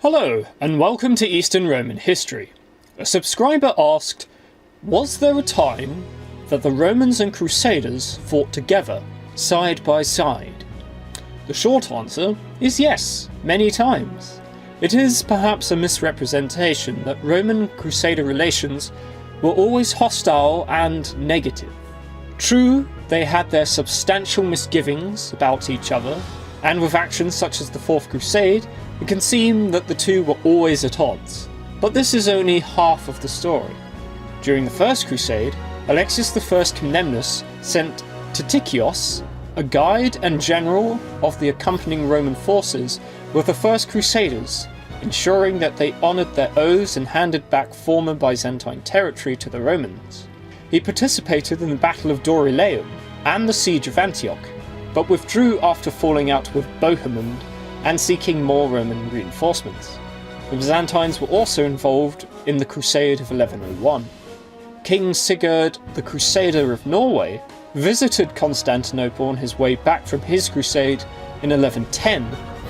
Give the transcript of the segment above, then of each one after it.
Hello, and welcome to Eastern Roman History. A subscriber asked, was there a time that the Romans and Crusaders fought together, side by side? The short answer is yes, many times. It is perhaps a misrepresentation that Roman-Crusader relations were always hostile and negative. True, they had their substantial misgivings about each other, and with actions such as the Fourth Crusade, it can seem that the two were always at odds. But this is only half of the story. During the First Crusade, Alexios I Komnenos sent Tacics, a guide and general of the accompanying Roman forces, with the First Crusaders, ensuring that they honoured their oaths and handed back former Byzantine territory to the Romans. He participated in the Battle of Dorylaeum and the Siege of Antioch, but withdrew after falling out with Bohemond and seeking more Roman reinforcements. The Byzantines were also involved in the Crusade of 1101. King Sigurd, the Crusader of Norway, visited Constantinople on his way back from his crusade in 1110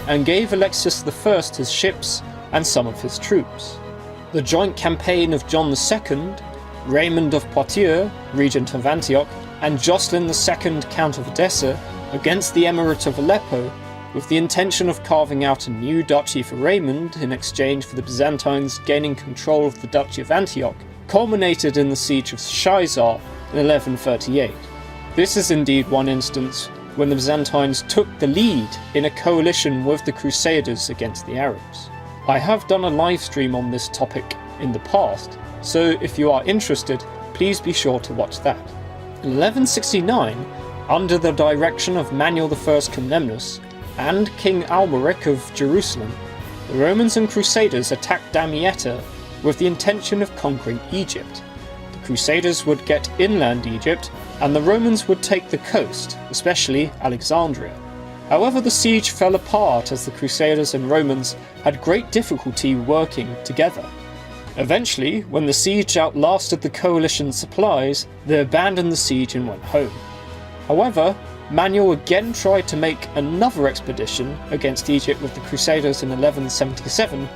and gave Alexios I his ships and some of his troops. The joint campaign of John II, Raymond of Poitiers, regent of Antioch, and Jocelyn II, Count of Edessa, against the Emirate of Aleppo, with the intention of carving out a new duchy for Raymond in exchange for the Byzantines gaining control of the Duchy of Antioch, culminated in the siege of Shaizar in 1138. This is indeed one instance when the Byzantines took the lead in a coalition with the Crusaders against the Arabs. I have done a live stream on this topic in the past, so if you are interested, please be sure to watch that. In 1169, under the direction of Manuel I Komnenos and King Almaric of Jerusalem, the Romans and Crusaders attacked Damietta with the intention of conquering Egypt. The Crusaders would get inland Egypt, and the Romans would take the coast, especially Alexandria. However, the siege fell apart as the Crusaders and Romans had great difficulty working together. Eventually, when the siege outlasted the coalition's supplies, they abandoned the siege and went home. However, Manuel again tried to make another expedition against Egypt with the Crusaders in 1177,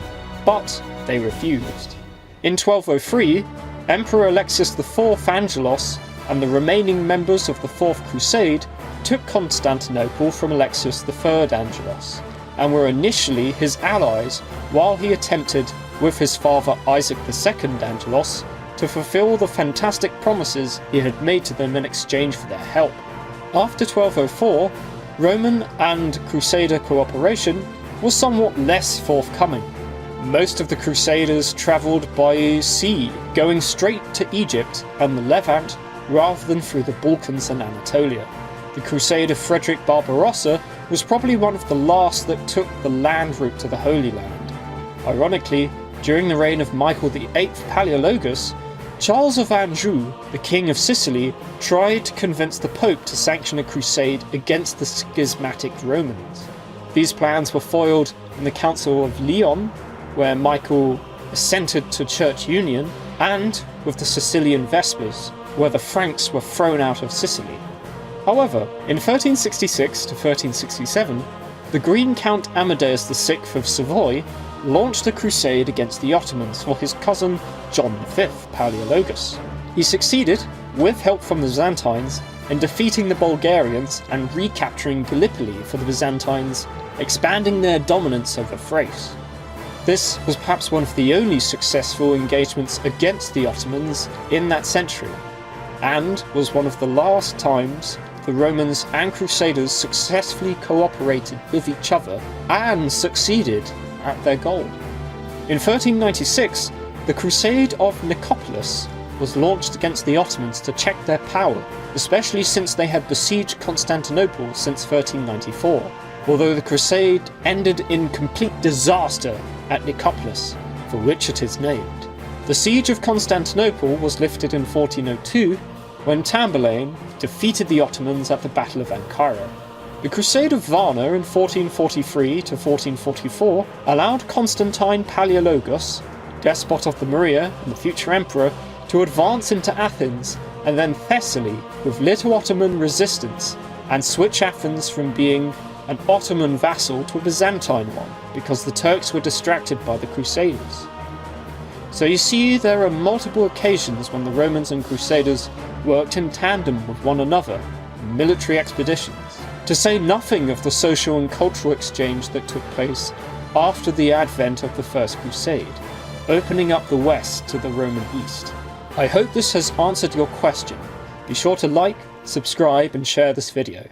but they refused. In 1203, Emperor Alexios IV Angelos and the remaining members of the Fourth Crusade took Constantinople from Alexios III Angelos, and were initially his allies while he attempted, with his father Isaac II Angelos, to fulfill the fantastic promises he had made to them in exchange for their help. After 1204, Roman and Crusader cooperation was somewhat less forthcoming. Most of the Crusaders travelled by sea, going straight to Egypt and the Levant rather than through the Balkans and Anatolia. The Crusader Frederick Barbarossa was probably one of the last that took the land route to the Holy Land. Ironically, during the reign of Michael VIII Palaiologos, Charles of Anjou, the King of Sicily, tried to convince the Pope to sanction a crusade against the schismatic Romans. These plans were foiled in the Council of Lyon, where Michael assented to church union, and with the Sicilian Vespers, where the Franks were thrown out of Sicily. However, in 1366 to 1367, the Green Count Amadeus VI of Savoy launched a crusade against the Ottomans for his cousin John V Palaiologos. He succeeded, with help from the Byzantines, in defeating the Bulgarians and recapturing Gallipoli for the Byzantines, expanding their dominance over Thrace. This was perhaps one of the only successful engagements against the Ottomans in that century, and was one of the last times the Romans and Crusaders successfully cooperated with each other and succeeded at their goal. In 1396, the Crusade of Nicopolis was launched against the Ottomans to check their power, especially since they had besieged Constantinople since 1394, although the crusade ended in complete disaster at Nicopolis, for which it is named. The siege of Constantinople was lifted in 1402 when Tamburlaine defeated the Ottomans at the Battle of Ankara. The Crusade of Varna in 1443 to 1444 allowed Constantine Palaiologos, despot of the Morea and the future emperor, to advance into Athens and then Thessaly with little Ottoman resistance, and switch Athens from being an Ottoman vassal to a Byzantine one, because the Turks were distracted by the Crusaders. So you see, there are multiple occasions when the Romans and Crusaders worked in tandem with one another in military expeditions, to say nothing of the social and cultural exchange that took place after the advent of the First Crusade, opening up the West to the Roman East. I hope this has answered your question. Be sure to like, subscribe and share this video.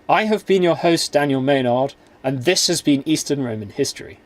I have been your host Daniel Maynard, and this has been Eastern Roman History.